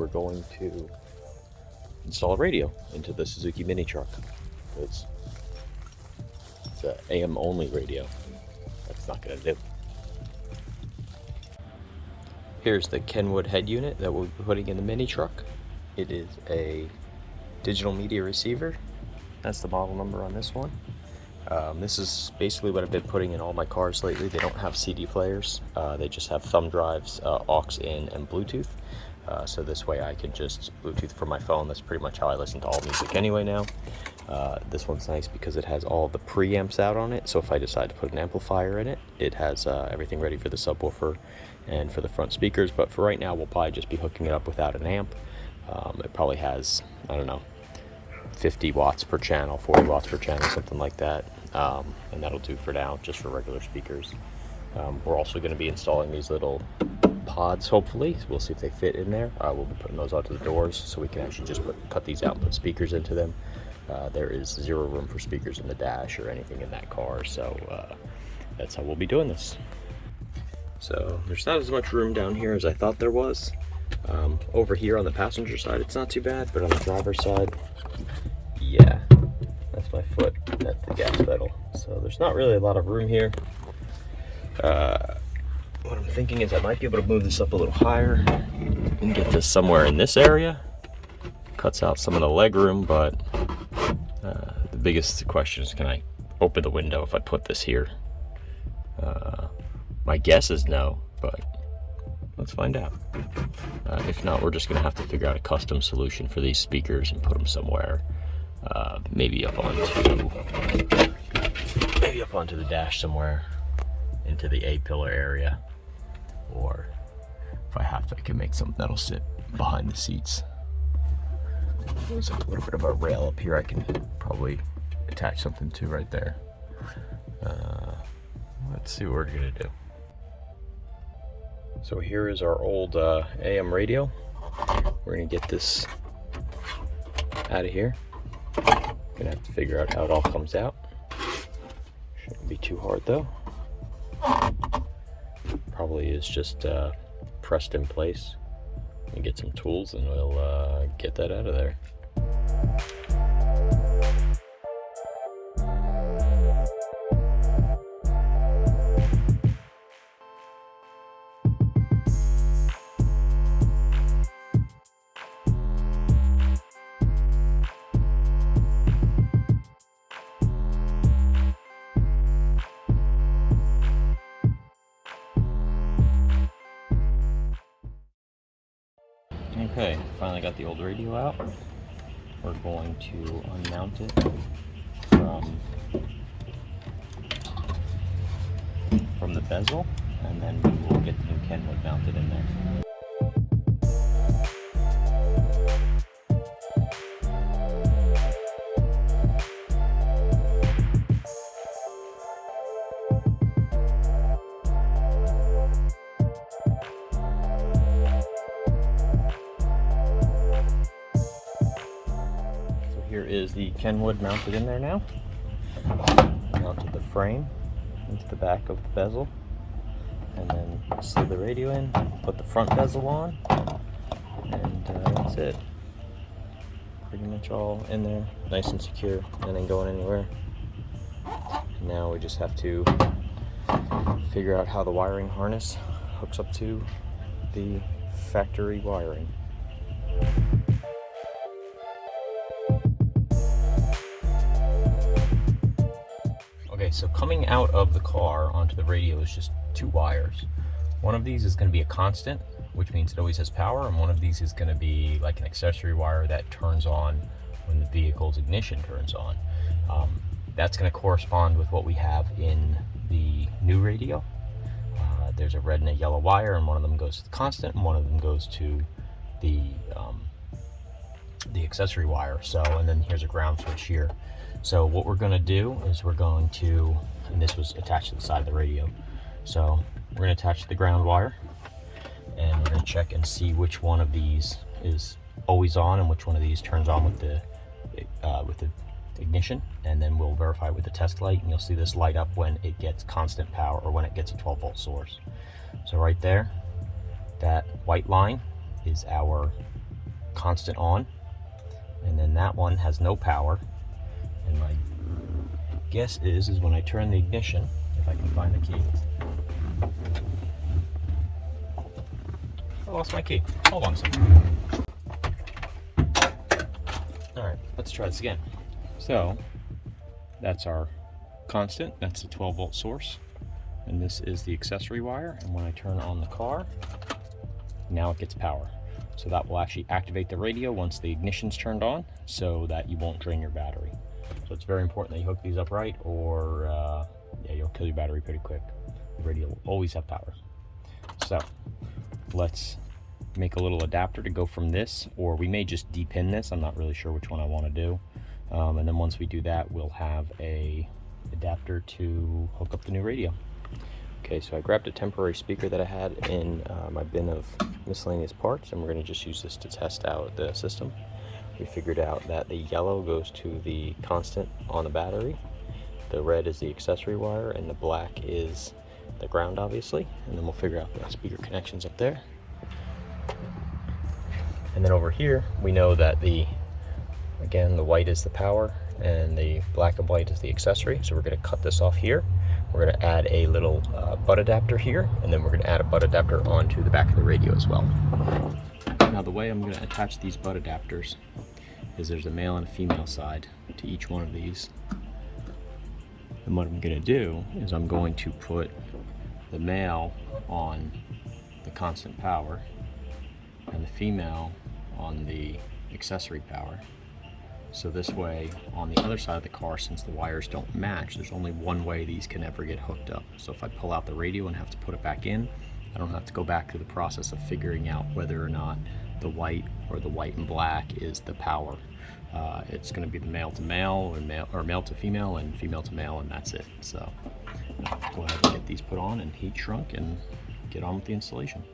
we're going to install a radio into the Suzuki mini truck. It's an AM only radio. That's not going to do. Here's the Kenwood head unit that we'll be putting in the mini truck. It is a digital media receiver. That's the model number on this one. This is basically what I've been putting in all my cars lately. They don't have CD players. They just have thumb drives, aux in, and Bluetooth. So this way I can just Bluetooth from my phone. That's pretty much how I listen to all music anyway now. This one's nice because it has all the preamps out on it. So if I decide to put an amplifier in it, it has everything ready for the subwoofer and for the front speakers. But for right now, we'll probably just be hooking it up without an amp. It probably has, I don't know, 50 watts per channel, 40 watts per channel, something like that. And that'll do for now, just for regular speakers. We're also going to be installing these little pods, hopefully. We'll see if they fit in there. We'll be putting those onto the doors so we can actually just cut these out and put speakers into them. There is zero room for speakers in the dash or anything in that car, so that's how we'll be doing this. So there's not as much room down here as I thought there was. Over here on the passenger side, it's not too bad, but on the driver's side, yeah, that's my foot, that's the gas pedal. So there's not really a lot of room here. What I'm thinking is I might be able to move this up a little higher and get this somewhere in this area. Cuts out some of the leg room, but the biggest question is, can I open the window if I put this here? My guess is no, but let's find out. If not, we're just gonna have to figure out a custom solution for these speakers and put them somewhere, maybe up onto the dash somewhere, into the A-pillar area, or if I have to, I can make something that'll sit behind the seats. There's a little bit of a rail up here I can probably attach something to right there. Let's see what we're gonna do. So here is our old AM radio. We're gonna get this out of here. Gonna have to figure out how it all comes out. Shouldn't be too hard though. Probably is just pressed in place. And get some tools and we'll get that out of there. Okay, finally got the old radio out. We're going to unmount it from the bezel, and then we'll get the new Kenwood mounted in there. Here is the Kenwood mounted in there now. Mounted the frame into the back of the bezel, and then slid the radio in, put the front bezel on, and that's it. Pretty much all in there, nice and secure, and ain't going anywhere. Now we just have to figure out how the wiring harness hooks up to the factory wiring. Okay, so coming out of the car onto the radio is just two wires. One of these is going to be a constant, which means it always has power, and one of these is going to be like an accessory wire that turns on when the vehicle's ignition turns on. That's going to correspond with what we have in the new radio. There's a red and a yellow wire, and one of them goes to the constant, and one of them goes to the accessory wire. So, and then here's a ground switch here. So what we're going to do is we're going to, and this was attached to the side of the radio, so we're going to attach the ground wire, and we're going to check and see which one of these is always on and which one of these turns on with the ignition, and then we'll verify with the test light, and you'll see this light up when it gets constant power or when it gets a 12-volt source. So right there, that white line is our constant on, and then that one has no power. And my guess is when I turn the ignition, if I can find the key. I lost my key. Hold on a second. Alright, let's try this again. So, that's our constant. That's the 12-volt source. And this is the accessory wire. And when I turn on the car, now it gets power. So that will actually activate the radio once the ignition's turned on, so that you won't drain your battery. So it's very important that you hook these up right, or yeah, you'll kill your battery pretty quick. The radio will always have power. So let's make a little adapter to go from this, or we may just depin this. I'm not really sure which one I want to do. And then once we do that, we'll have a adapter to hook up the new radio. Okay, so I grabbed a temporary speaker that I had in my bin of miscellaneous parts, and we're going to just use this to test out the system. We figured out that the yellow goes to the constant on the battery, the red is the accessory wire, and the black is the ground, obviously. And then we'll figure out the speaker connections up there. And then over here, we know that again, the white is the power and the black and white is the accessory. So we're going to cut this off here. We're going to add a little butt adapter here, and then we're going to add a butt adapter onto the back of the radio as well. Now the way I'm going to attach these butt adapters is there's a male and a female side to each one of these. And what I'm going to do is I'm going to put the male on the constant power and the female on the accessory power. So this way, on the other side of the car, since the wires don't match, there's only one way these can ever get hooked up. So if I pull out the radio and have to put it back in, I don't have to go back through the process of figuring out whether or not the white or the white and black is the power. It's going to be the male to male, or male to female, and female to male, and that's it. So I'll go ahead and get these put on and heat shrunk and get on with the installation.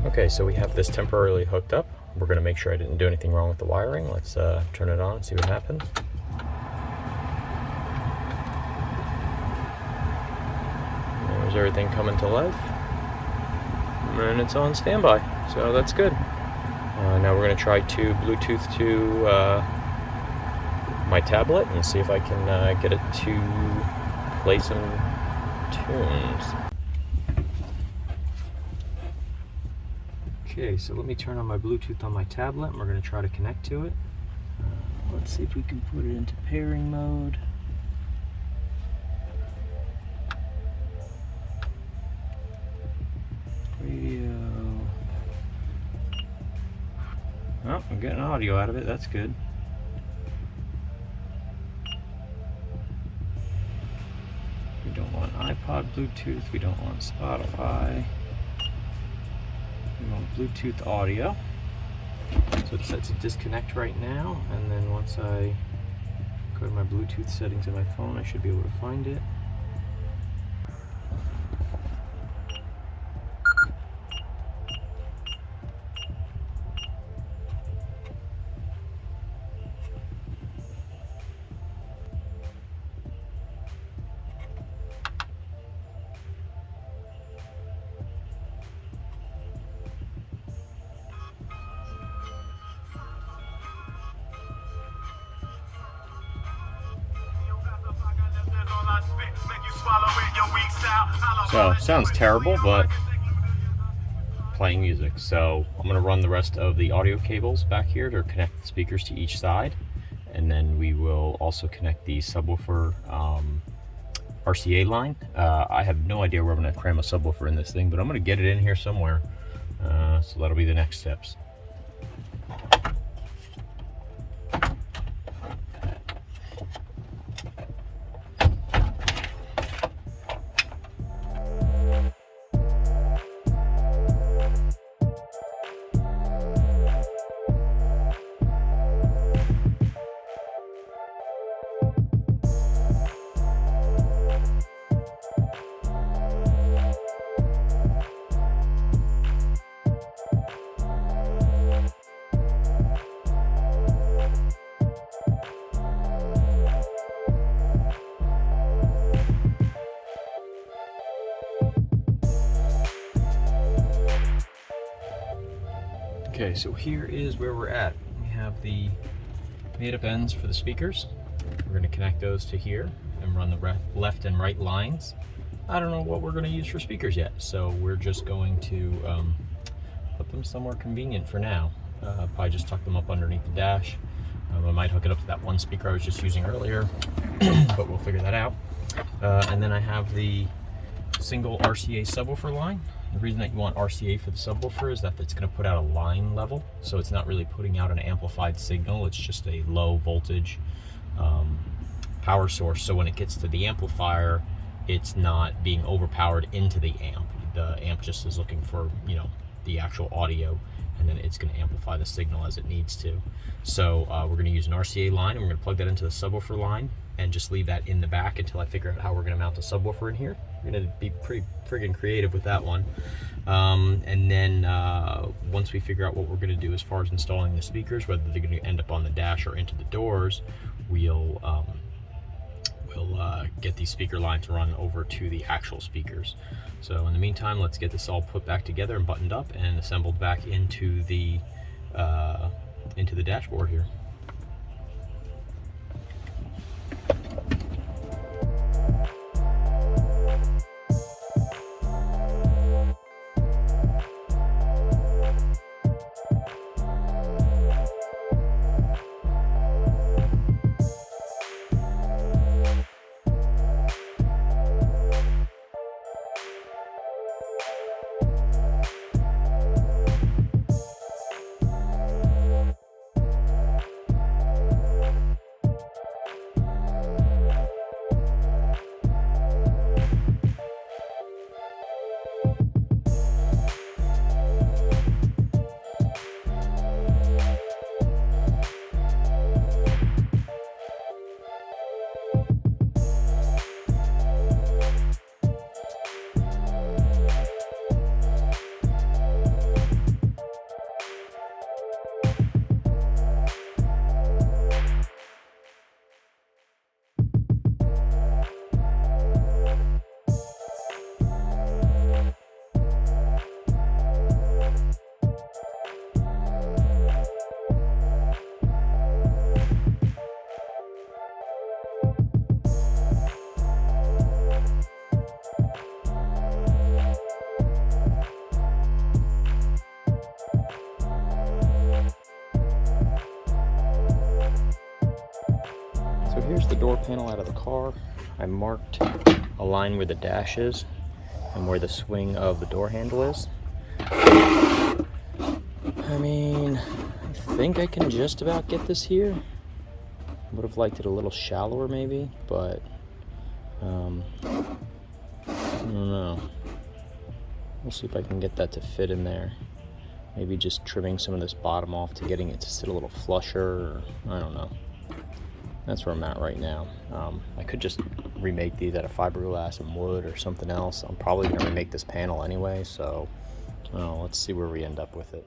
Okay, so we have this temporarily hooked up. We're going to make sure I didn't do anything wrong with the wiring. Let's turn it on and see what happened. There's everything coming to life. And it's on standby, so that's good. Now we're going to try to Bluetooth to my tablet and see if I can get it to play some tunes. Okay, so let me turn on my Bluetooth on my tablet and we're going to try to connect to it. Let's see if we can put it into pairing mode. Radio. Oh, I'm getting audio out of it, that's good. We don't want iPod Bluetooth, we don't want Spotify. We want Bluetooth audio. So it's set to disconnect right now, and then once I go to my Bluetooth settings in my phone, I should be able to find it. So, sounds terrible, but playing music. So I'm going to run the rest of the audio cables back here to connect the speakers to each side, and then we will also connect the subwoofer RCA line. I have no idea where I'm going to cram a subwoofer in this thing, but I'm going to get it in here somewhere. So that'll be the next steps. Okay, so here is where we're at. We have the made up ends for the speakers. We're going to connect those to here and run the left and right lines. I don't know what we're going to use for speakers yet, so we're just going to put them somewhere convenient for now. Probably just tuck them up underneath the dash. I might hook it up to that one speaker I was just using earlier, but we'll figure that out. And then I have the single RCA subwoofer line. The reason that you want RCA for the subwoofer is that it's going to put out a line level, so it's not really putting out an amplified signal. It's just a low voltage power source, so when it gets to the amplifier, it's not being overpowered into the amp. The amp just is looking for, you know, the actual audio, and then it's going to amplify the signal as it needs to. So we're going to use an RCA line, and we're going to plug that into the subwoofer line and just leave that in the back until I figure out how we're going to mount the subwoofer in here. We're going to be pretty friggin' creative with that one. And then once we figure out what we're going to do as far as installing the speakers, whether they're going to end up on the dash or into the doors, we'll get these speaker lines run over to the actual speakers. So in the meantime, let's get this all put back together and buttoned up and assembled back into the dashboard here. So here's the door panel out of the car. I marked a line where the dash is and where the swing of the door handle is. I mean, I think I can just about get this here. Would have liked it a little shallower maybe, but I don't know. We'll see if I can get that to fit in there. Maybe just trimming some of this bottom off to getting it to sit a little flusher, or I don't know. That's where I'm at right now. I could just remake these out of fiberglass and wood or something else. I'm probably going to remake this panel anyway, so let's see where we end up with it.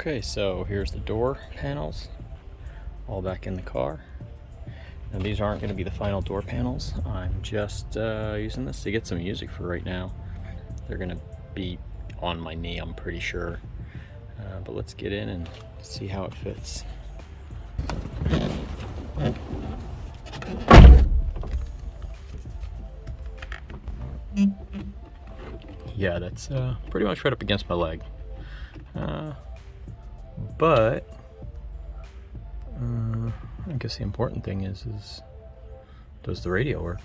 Okay, so here's the door panels, all back in the car. Now these aren't going to be the final door panels. I'm just using this to get some music for right now. They're going to be on my knee, I'm pretty sure. But let's get in and see how it fits. Yeah, that's pretty much right up against my leg. But I guess the important thing is does the radio work?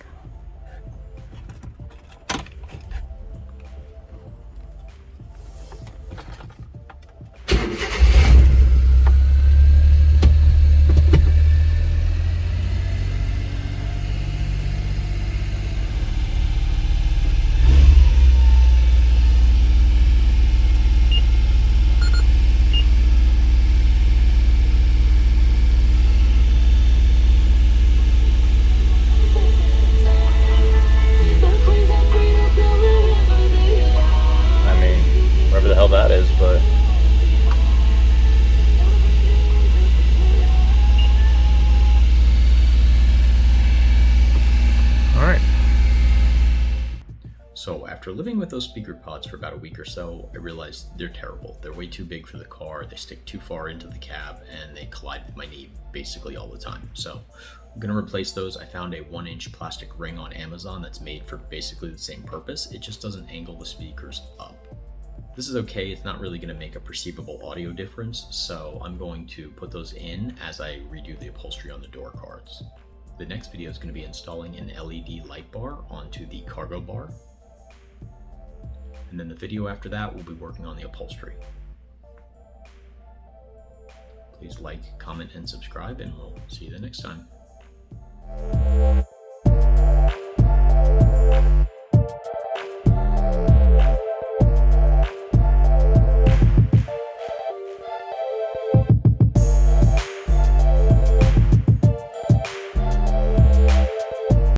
Wherever the hell that is, but alright. So after living with those speaker pods for about a week or so, I realized they're terrible. They're way too big for the car, they stick too far into the cab, and they collide with my knee basically all the time. So I'm gonna replace those. I found a 1-inch plastic ring on Amazon that's made for basically the same purpose. It just doesn't angle the speakers up. This is okay, it's not really going to make a perceivable audio difference, so I'm going to put those in as I redo the upholstery on the door cards. The next video is going to be installing an LED light bar onto the cargo bar. And then the video after that will be working on the upholstery. Please like, comment, and subscribe, and we'll see you the next time.